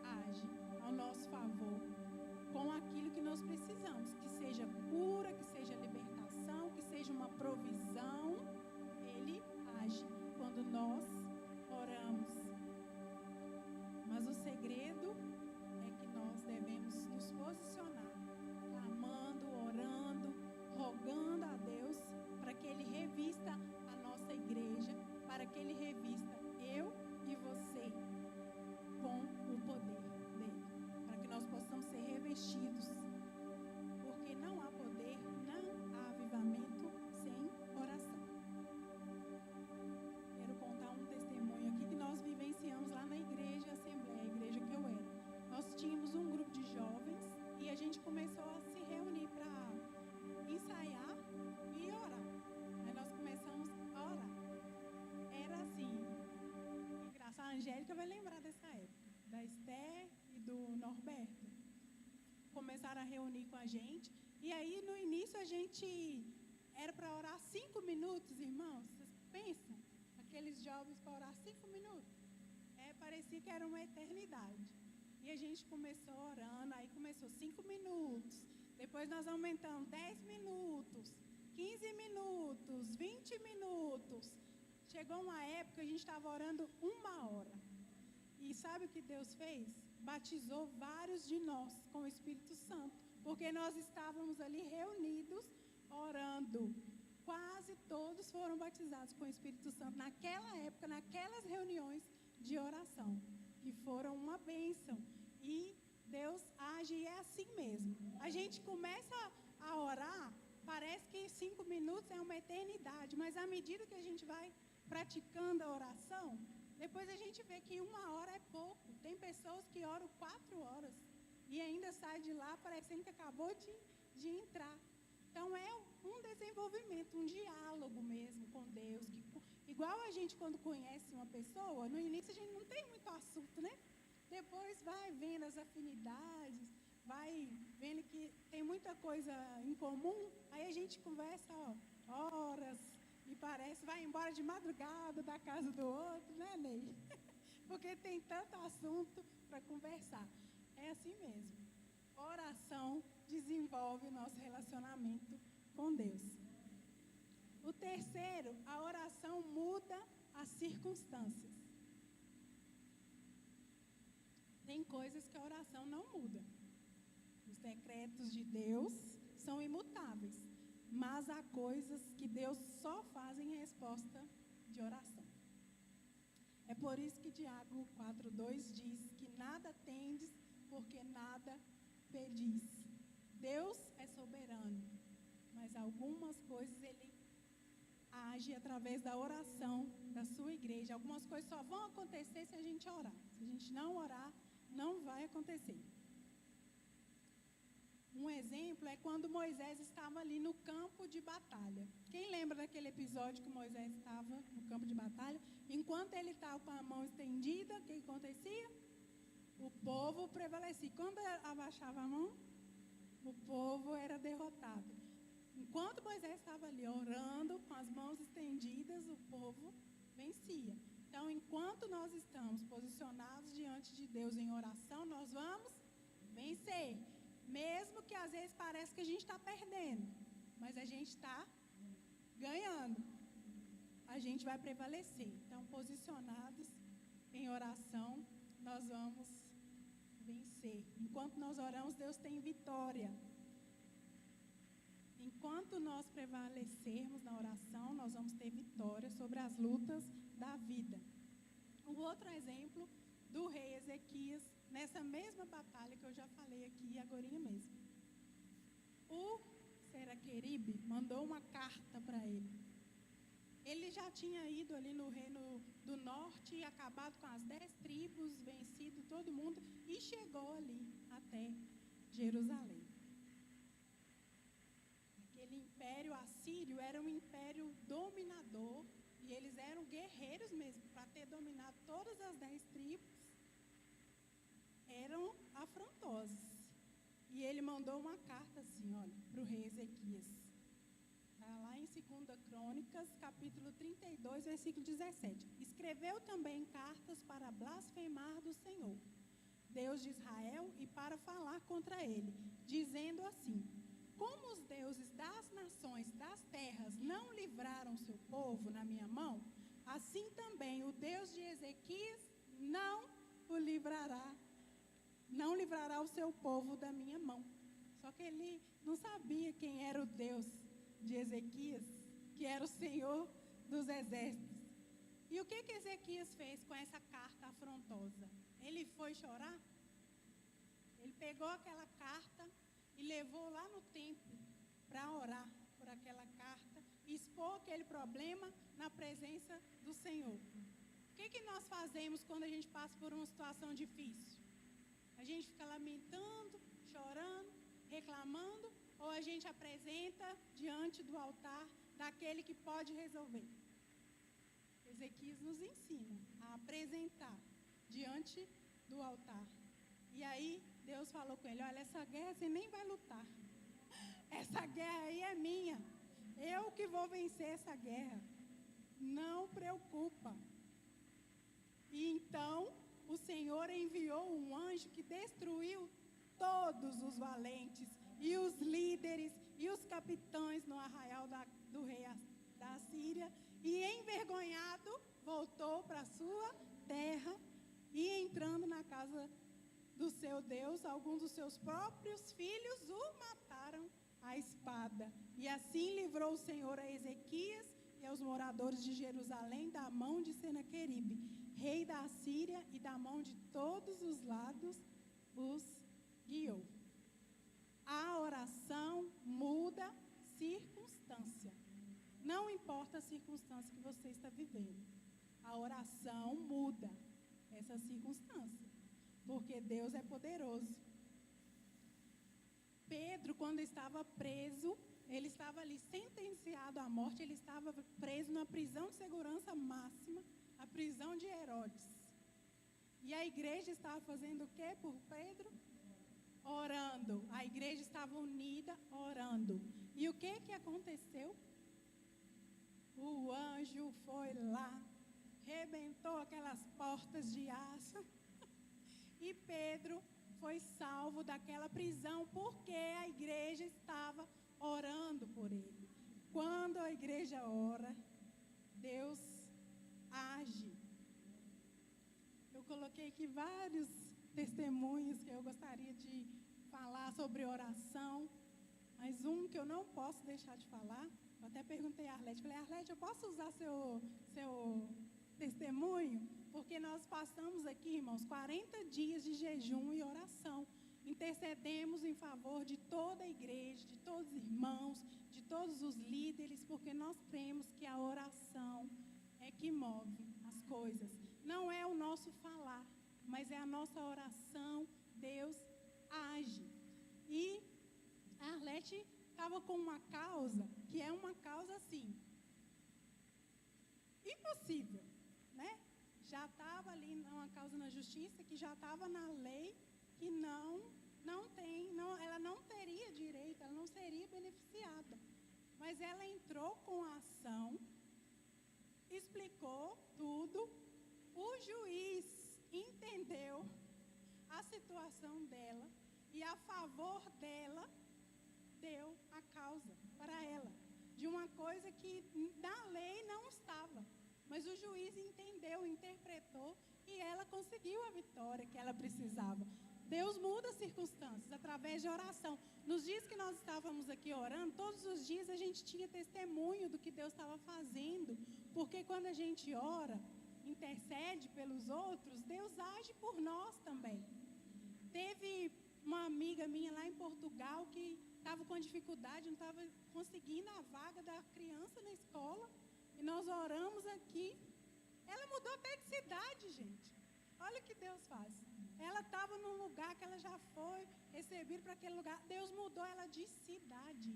age ao nosso favor com aquilo que nós precisamos, que seja cura, que seja libertação, que seja uma provisão. Ele age quando nós oramos. Mas o segredo é que nós devemos nos posicionar, clamando, orando, rogando a Deus para que ele revista a nossa igreja, para que ele revista eu e você com o poder dele, para que nós possamos ser revestidos, porque não há poder, não há avivamento sem oração. Quero contar um testemunho aqui que nós vivenciamos lá na igreja Assembleia, a igreja que eu era. Nós tínhamos um grupo de jovens e a gente começou a se reunir para ensaiar e orar. Aí nós começamos a orar. Era assim, engraçado, a Angélica vai lembrar dessa época, da Esther e do Norberto. Começaram a reunir com a gente. E aí, no início, a gente era para orar 5 minutos, irmãos. Vocês pensam? Aqueles jovens para orar 5 minutos. Parecia que era uma eternidade. E a gente começou orando, aí começou 5 minutos. Depois nós aumentamos 10 minutos, 15 minutos, 20 minutos. Chegou uma época que a gente estava orando 1 hora. E sabe o que Deus fez? Batizou vários de nós com o Espírito Santo, porque nós estávamos ali reunidos, orando. Quase todos foram batizados com o Espírito Santo naquela época, naquelas reuniões de oração, que foram uma bênção. E Deus age e é assim mesmo. A gente começa a orar, parece que 5 minutos é uma eternidade, mas à medida que a gente vai praticando a oração, depois a gente vê que 1 hora é pouco. Tem pessoas que oram 4 horas e ainda sai de lá parecendo que acabou de entrar. Então é um desenvolvimento, um diálogo mesmo com Deus. Igual a gente quando conhece uma pessoa, no início a gente não tem muito assunto, né? Depois vai vendo as afinidades, vai vendo que tem muita coisa em comum, aí a gente conversa horas e parece, vai embora de madrugada da casa do outro, né, Ney? Porque tem tanto assunto para conversar. É assim mesmo. Oração desenvolve o nosso relacionamento com Deus. O terceiro, a oração muda as circunstâncias. Tem coisas que a oração não muda. Os decretos de Deus são imutáveis, mas há coisas que Deus só faz em resposta de oração. É por isso que Tiago 4:2 diz que nada tendes porque nada pedis. Deus é soberano, mas algumas coisas ele age através da oração da sua igreja. Algumas coisas só vão acontecer se a gente orar. Se a gente não orar, não vai acontecer. Um exemplo é quando Moisés estava ali no campo de batalha. Quem lembra daquele episódio que Moisés estava no campo de batalha? Enquanto ele estava com a mão estendida, o que acontecia? O povo prevalecia. Quando abaixava a mão, o povo era derrotado. Enquanto Moisés estava ali orando, com as mãos estendidas, o povo vencia. Então, enquanto nós estamos posicionados diante de Deus em oração, nós vamos vencer. Mesmo que às vezes pareça que a gente está perdendo, mas a gente está ganhando. A gente vai prevalecer. Então, posicionados em oração, nós vamos vencer. Enquanto nós oramos, Deus tem vitória. Enquanto nós prevalecermos na oração, nós vamos ter vitória sobre as lutas da vida. Um outro exemplo do rei Ezequias, nessa mesma batalha que eu já falei aqui agorinha mesmo. O Senaqueribe mandou uma carta para ele. Ele já tinha ido ali no reino do norte e acabado com as 10 tribos, vencido todo mundo e chegou ali até Jerusalém. Aquele império assírio era um império dominador e eles eram guerreiros mesmo, para ter dominado todas as 10 tribos. Eram afrontosos. E ele mandou uma carta assim, olha, para o rei Ezequias. Está lá em 2 Crônicas, capítulo 32, versículo 17. Escreveu também cartas para blasfemar do Senhor, Deus de Israel, e para falar contra ele, dizendo assim: como os deuses das nações, das terras, não livraram seu povo na minha mão, assim também o Deus de Ezequias não livrará o seu povo da minha mão. Só que ele não sabia quem era o Deus de Ezequias, que era o Senhor dos exércitos. E o que Ezequias fez com essa carta afrontosa? Ele foi chorar? Ele pegou aquela carta e levou lá no templo para orar por aquela carta, e expor aquele problema na presença do Senhor. O que nós fazemos quando a gente passa por uma situação difícil? A gente fica lamentando, chorando, reclamando, ou a gente apresenta diante do altar daquele que pode resolver? Ezequias nos ensina a apresentar diante do altar. E aí Deus falou com ele: olha, essa guerra você nem vai lutar. Essa guerra aí é minha. Eu que vou vencer essa guerra. Não preocupa. E então o Senhor enviou um anjo que destruiu todos os valentes e os líderes e os capitães no arraial do rei da Síria. E envergonhado voltou para a sua terra, e entrando na casa do seu Deus, alguns dos seus próprios filhos o mataram à espada. E assim livrou o Senhor a Ezequias e aos moradores de Jerusalém da mão de Senaqueribe, rei da Assíria, e da mão de todos os lados os guiou. A oração muda circunstância. Não importa a circunstância que você está vivendo, a oração muda essa circunstância, porque Deus é poderoso. Pedro, quando estava preso, ele estava ali sentenciado à morte, ele estava preso na prisão de segurança máxima, a prisão de Herodes. E a igreja estava fazendo o quê por Pedro? Orando. A igreja estava unida, orando. E o que aconteceu? O anjo foi lá, rebentou aquelas portas de aço, e Pedro foi salvo daquela prisão, porque a igreja estava orando por ele. Quando a igreja ora, Deus age. Eu coloquei aqui vários testemunhos que eu gostaria de falar sobre oração, mas um que eu não posso deixar de falar. Eu até perguntei a Arlete, falei: Arlete, eu posso usar seu testemunho? Porque nós passamos aqui, irmãos, 40 dias de jejum e oração. Intercedemos em favor de toda a igreja, de todos os irmãos, de todos os líderes, porque nós cremos que a oração é que move as coisas. Não é o nosso falar, mas é a nossa oração. Deus age. E A Arlete estava com uma causa, que é uma causa assim, impossível, né? Já estava ali uma causa na justiça, que já estava na lei, que ela não teria direito, ela não seria beneficiada. Mas ela entrou com a ação, explicou tudo, o juiz entendeu a situação dela e a favor dela deu a causa para ela, de uma coisa que na lei não estava. Mas o juiz entendeu, interpretou e ela conseguiu a vitória que ela precisava. Deus muda as circunstâncias através de oração. Nos dias que nós estávamos aqui orando, todos os dias a gente tinha testemunho do que Deus estava fazendo. Porque quando a gente ora, intercede pelos outros, Deus age por nós também. Teve uma amiga minha lá em Portugal que estava com dificuldade, não estava conseguindo a vaga da criança na escola. E nós oramos aqui. Ela mudou até de cidade, gente. Olha o que Deus faz. Ela estava num lugar que ela já foi recebida para aquele lugar. Deus mudou ela de cidade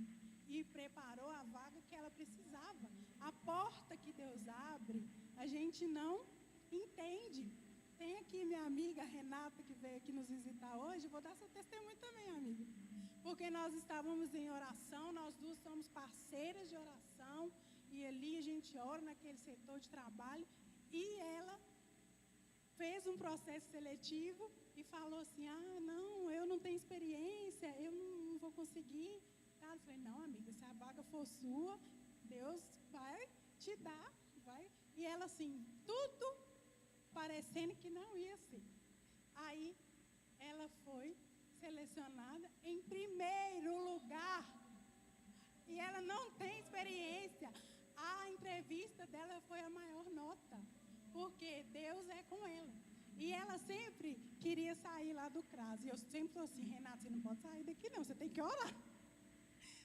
e preparou a vaga que ela precisava. A porta que Deus abre, a gente não entende. Tem aqui minha amiga Renata, que veio aqui nos visitar hoje. Vou dar seu testemunho também, amiga. Porque nós estávamos em oração, nós duas somos parceiras de oração. E ali a gente ora naquele setor de trabalho. E ela fez um processo seletivo e falou assim, não, eu não tenho experiência, eu não vou conseguir. Eu falei, não, amiga, se a vaga for sua, Deus vai te dar. Vai. E ela assim, tudo parecendo que não ia ser. Aí ela foi selecionada em primeiro lugar. E ela não tem experiência. A entrevista dela foi a maior nota, porque Deus é com ela. E ela sempre queria sair lá do CRAS. E eu sempre falei assim, Renata, você não pode sair daqui não, você tem que orar.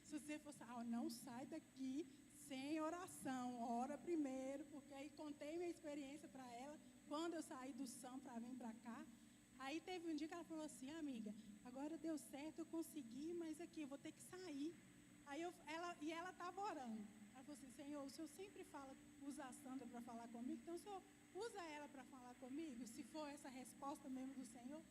Se você fosse, não sai daqui sem oração, ora primeiro, porque aí contei minha experiência para ela, quando eu saí do SAM para vir para cá. Aí teve um dia que ela falou assim, amiga, agora deu certo, eu consegui, mas aqui eu vou ter que sair. Aí ela estava orando. Ela falou assim, Senhor, o Senhor sempre usa a Sandra para falar comigo, então o Senhor usa ela para falar comigo, se for essa resposta mesmo do Senhor.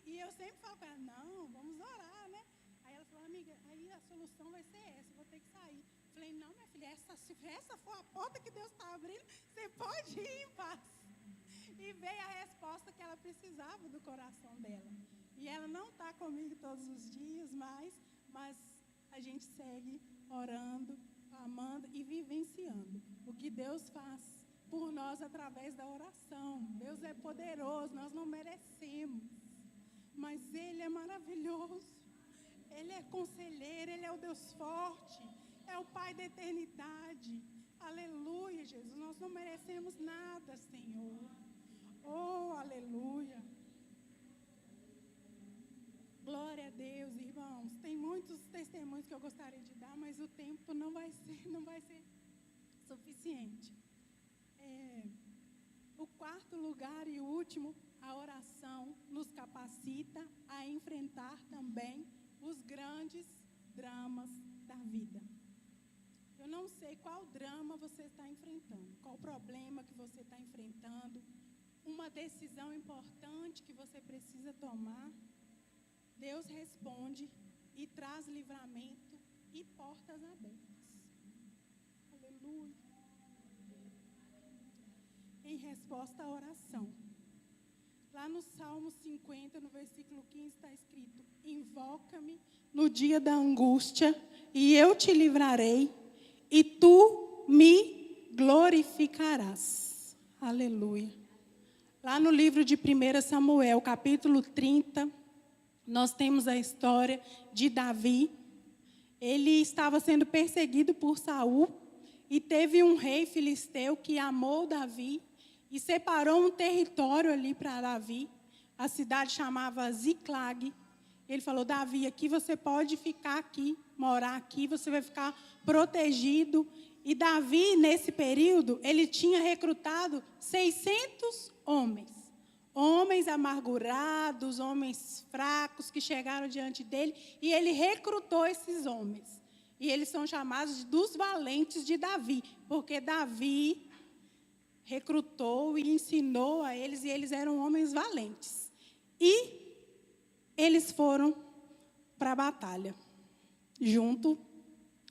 E eu sempre falo com ela, não, vamos orar, né? Aí ela falou, amiga, aí a solução vai ser essa, eu vou ter que sair. Falei, não, minha filha, se essa for a porta que Deus está abrindo, você pode ir em paz. E veio a resposta que ela precisava do coração dela. E ela não está comigo todos os dias, mas a gente segue orando, amando e vivenciando o que Deus faz por nós através da oração. Deus é poderoso, nós não merecemos, mas Ele é maravilhoso. Ele é conselheiro, Ele é o Deus forte, é o Pai da eternidade. Aleluia, Jesus, nós não merecemos nada, Senhor. Oh, aleluia. Glória a Deus, irmãos. Tem muitos testemunhos que eu gostaria de dar, mas o tempo não vai ser suficiente. O quarto lugar e último, a oração nos capacita a enfrentar também os grandes dramas da vida. Eu não sei qual drama você está enfrentando, qual problema que você está enfrentando, uma decisão importante que você precisa tomar. Deus responde e traz livramento e portas abertas. Aleluia. Em resposta à oração. Lá no Salmo 50, no versículo 15, está escrito: invoca-me no dia da angústia, e eu te livrarei, e tu me glorificarás. Aleluia. Lá no livro de 1 Samuel, capítulo 30, nós temos a história de Davi. Ele estava sendo perseguido por Saul, e teve um rei filisteu que amou Davi, e separou um território ali para Davi. A cidade chamava Ziclag. Ele falou, Davi, aqui você pode ficar aqui, morar aqui, você vai ficar protegido. E Davi, nesse período, ele tinha recrutado 600 homens. homens amargurados, homens fracos que chegaram diante dele, e ele recrutou esses homens. E eles são chamados dos valentes de Davi, porque Davi recrutou e ensinou a eles, e eles eram homens valentes. E eles foram para a batalha, junto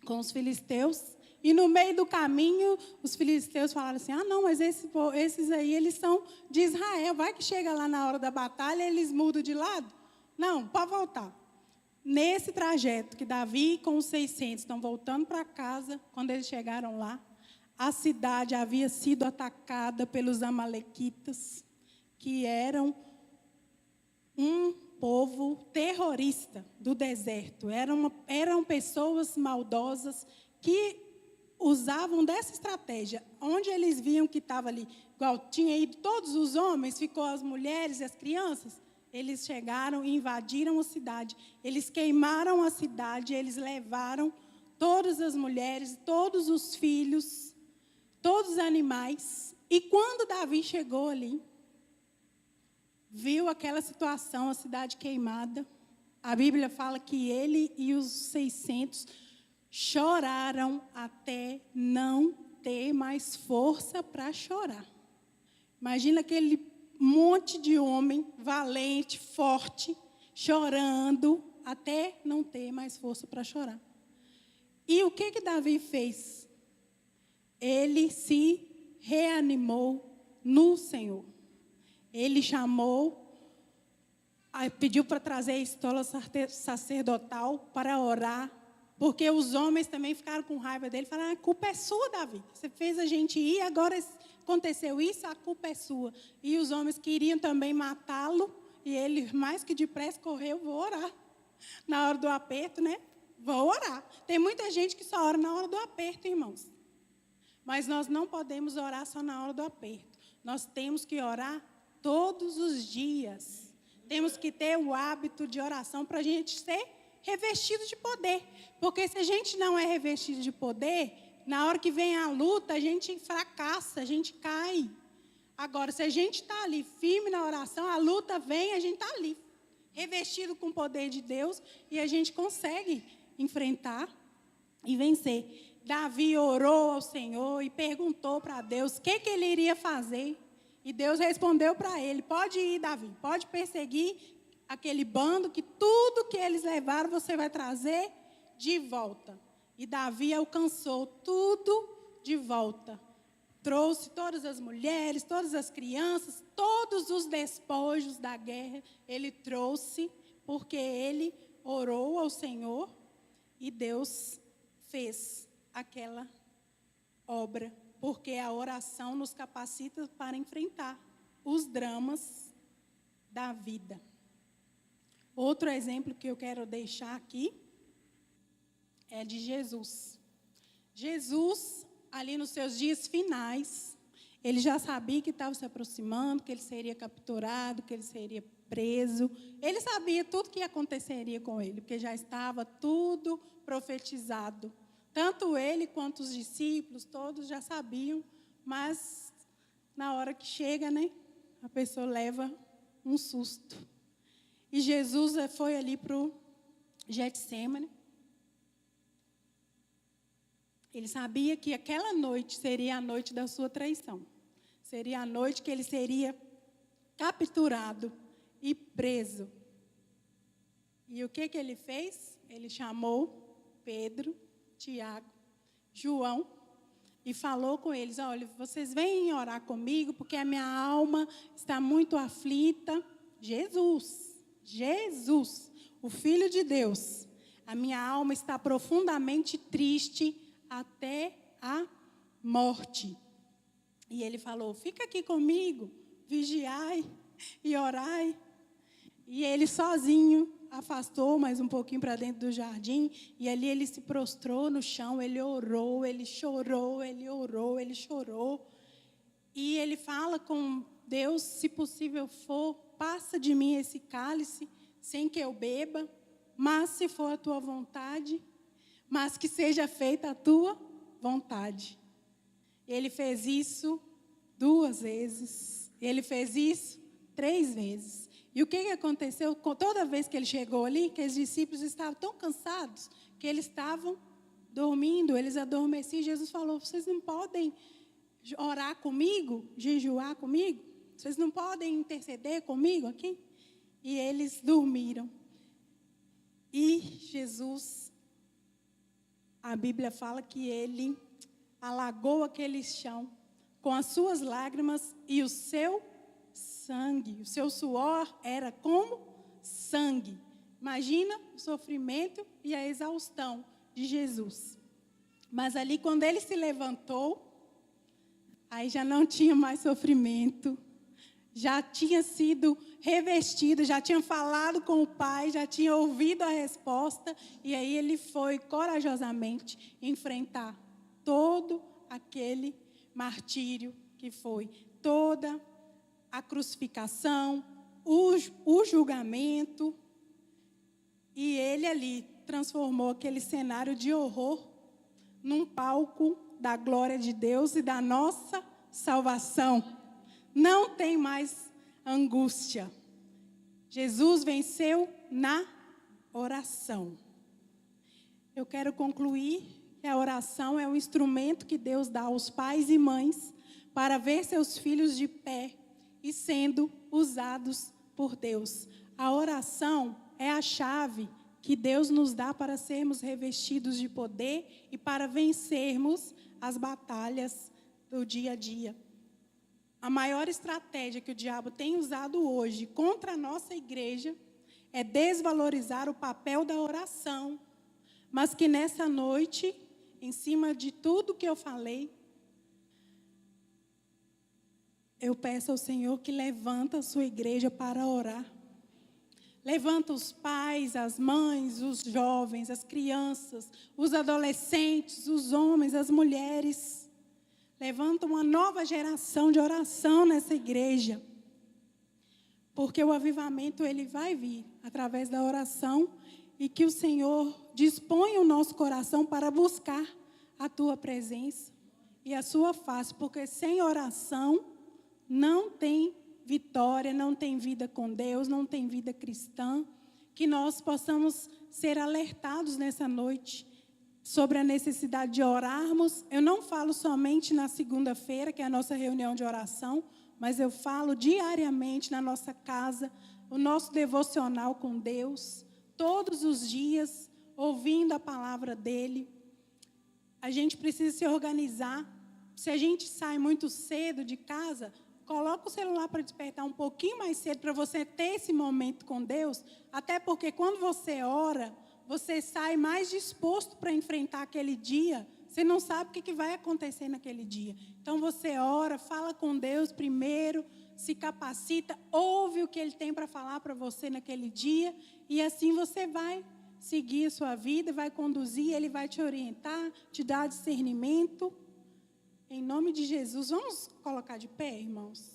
com os filisteus. E no meio do caminho, os filisteus falaram assim, não, mas esses aí, eles são de Israel. Vai que chega lá na hora da batalha, eles mudam de lado? Não, pode voltar. Nesse trajeto que Davi com os 600 estão voltando para casa, quando eles chegaram lá, a cidade havia sido atacada pelos amalequitas, que eram um povo terrorista do deserto. Eram pessoas maldosas que usavam dessa estratégia. Onde eles viam que estava ali, igual tinha ido todos os homens, ficou as mulheres e as crianças, eles chegaram e invadiram a cidade. Eles queimaram a cidade, eles levaram todas as mulheres, todos os filhos, todos os animais. E quando Davi chegou ali, viu aquela situação, a cidade queimada, a Bíblia fala que ele e os 600 choraram até não ter mais força para chorar. Imagina aquele monte de homem valente, forte, chorando até não ter mais força para chorar. E o que Davi fez? Ele se reanimou no Senhor. Ele pediu para trazer a estola sacerdotal para orar, porque os homens também ficaram com raiva dele, falaram, a culpa é sua, Davi. Você fez a gente ir, agora aconteceu isso, a culpa é sua. E os homens queriam também matá-lo, e ele, mais que depressa, correu, vou orar. Na hora do aperto, né? Vou orar. Tem muita gente que só ora na hora do aperto, irmãos. Mas nós não podemos orar só na hora do aperto. Nós temos que orar todos os dias. Temos que ter o hábito de oração para a gente ser revestido de poder. Porque se a gente não é revestido de poder, na hora que vem a luta, a gente fracassa, a gente cai. Agora, se a gente está ali firme na oração, a luta vem, a gente está ali, revestido com o poder de Deus, e a gente consegue enfrentar e vencer. Davi orou ao Senhor e perguntou para Deus o que ele iria fazer. E Deus respondeu para ele, pode ir, Davi, pode perseguir aquele bando, que tudo que eles levaram você vai trazer de volta. E Davi alcançou tudo de volta. Trouxe todas as mulheres, todas as crianças, todos os despojos da guerra. Ele trouxe porque ele orou ao Senhor e Deus fez aquela obra. Porque a oração nos capacita para enfrentar os dramas da vida. Outro exemplo que eu quero deixar aqui é de Jesus. Jesus, ali nos seus dias finais, ele já sabia que estava se aproximando, que ele seria capturado, que ele seria preso. Ele sabia tudo que aconteceria com ele, porque já estava tudo profetizado. Tanto ele quanto os discípulos, todos já sabiam, mas na hora que chega, né, a pessoa leva um susto. E Jesus foi ali para o Getsêmani. Ele sabia que aquela noite seria a noite da sua traição. Seria a noite que ele seria capturado e preso. E o que ele fez? Ele chamou Pedro, Tiago, João e falou com eles, olha, vocês vêm orar comigo porque a minha alma está muito aflita. Jesus, o Filho de Deus, a minha alma está profundamente triste até a morte. E ele falou, fica aqui comigo, vigiai e orai. E ele sozinho afastou mais um pouquinho para dentro do jardim, e ali ele se prostrou no chão, ele orou, ele chorou, ele orou, ele chorou. E ele fala com Deus, se possível for, passa de mim esse cálice, sem que eu beba, mas se for a tua vontade, mas que seja feita a tua vontade. Ele fez isso 2 vezes, ele fez isso 3 vezes. E o que aconteceu? Toda vez que ele chegou ali, que os discípulos estavam tão cansados, que eles estavam dormindo, eles adormeciam. Jesus falou, vocês não podem orar comigo, jejuar comigo? Vocês não podem interceder comigo aqui? E eles dormiram. E Jesus, a Bíblia fala que ele alagou aquele chão com as suas lágrimas e o seu sangue. O seu suor era como sangue. Imagina o sofrimento e a exaustão de Jesus. Mas ali, quando ele se levantou, aí já não tinha mais sofrimento. Já tinha sido revestido, já tinha falado com o Pai, já tinha ouvido a resposta. E aí ele foi corajosamente enfrentar todo aquele martírio que foi. Toda a crucificação, o julgamento. E ele ali transformou aquele cenário de horror num palco da glória de Deus e da nossa salvação. Não tem mais angústia. Jesus venceu na oração. Eu quero concluir que a oração é um instrumento que Deus dá aos pais e mães para ver seus filhos de pé e sendo usados por Deus. A oração é a chave que Deus nos dá para sermos revestidos de poder e para vencermos as batalhas do dia a dia. A maior estratégia que o diabo tem usado hoje contra a nossa igreja é desvalorizar o papel da oração. Mas que nessa noite, em cima de tudo que eu falei, eu peço ao Senhor que levanta a sua igreja para orar. Levanta os pais, as mães, os jovens, as crianças, os adolescentes, os homens, as mulheres. Levanta uma nova geração de oração nessa igreja. Porque o avivamento ele vai vir através da oração e que o Senhor dispõe o nosso coração para buscar a tua presença e a sua face. Porque sem oração não tem vitória, não tem vida com Deus, não tem vida cristã. Que nós possamos ser alertados nessa noite sobre a necessidade de orarmos. Eu não falo somente na segunda-feira, que é a nossa reunião de oração, mas eu falo diariamente na nossa casa, o nosso devocional com Deus, todos os dias, ouvindo a palavra dEle. A gente precisa se organizar. Se a gente sai muito cedo de casa, coloca o celular para despertar um pouquinho mais cedo, para você ter esse momento com Deus, até porque quando você ora, você sai mais disposto para enfrentar aquele dia. Você não sabe o que vai acontecer naquele dia. Então você ora, fala com Deus primeiro, se capacita, ouve o que Ele tem para falar para você naquele dia. E assim você vai seguir a sua vida, vai conduzir, Ele vai te orientar, te dar discernimento. Em nome de Jesus, vamos colocar de pé, irmãos?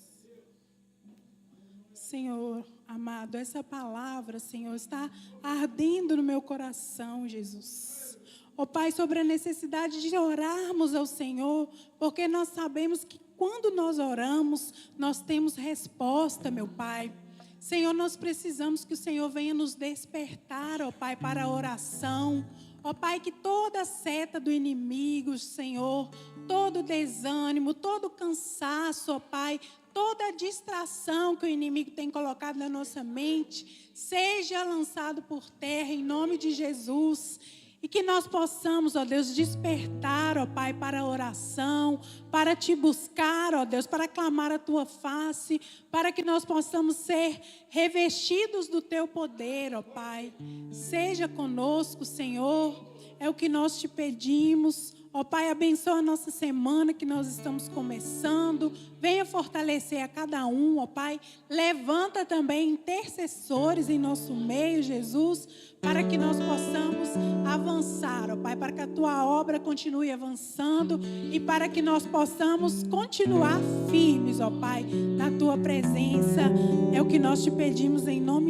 Senhor amado, essa palavra, Senhor, está ardendo no meu coração, Jesus. Ó Pai, sobre a necessidade de orarmos ao Senhor, porque nós sabemos que quando nós oramos, nós temos resposta, meu Pai. Senhor, nós precisamos que o Senhor venha nos despertar, ó Pai, para a oração. Ó Pai, que toda seta do inimigo, Senhor, todo desânimo, todo cansaço, ó Pai, toda distração que o inimigo tem colocado na nossa mente, seja lançado por terra em nome de Jesus. E que nós possamos, ó Deus, despertar, ó Pai, para a oração, para te buscar, ó Deus, para clamar a tua face, para que nós possamos ser revestidos do teu poder, ó Pai. Seja conosco, Senhor, é o que nós te pedimos. Ó Pai, abençoa a nossa semana que nós estamos começando. Venha fortalecer a cada um, ó Pai. Levanta também intercessores em nosso meio, Jesus, para que nós possamos avançar, ó Pai, para que a tua obra continue avançando e para que nós possamos continuar firmes, ó Pai, na tua presença. É o que nós te pedimos em nome de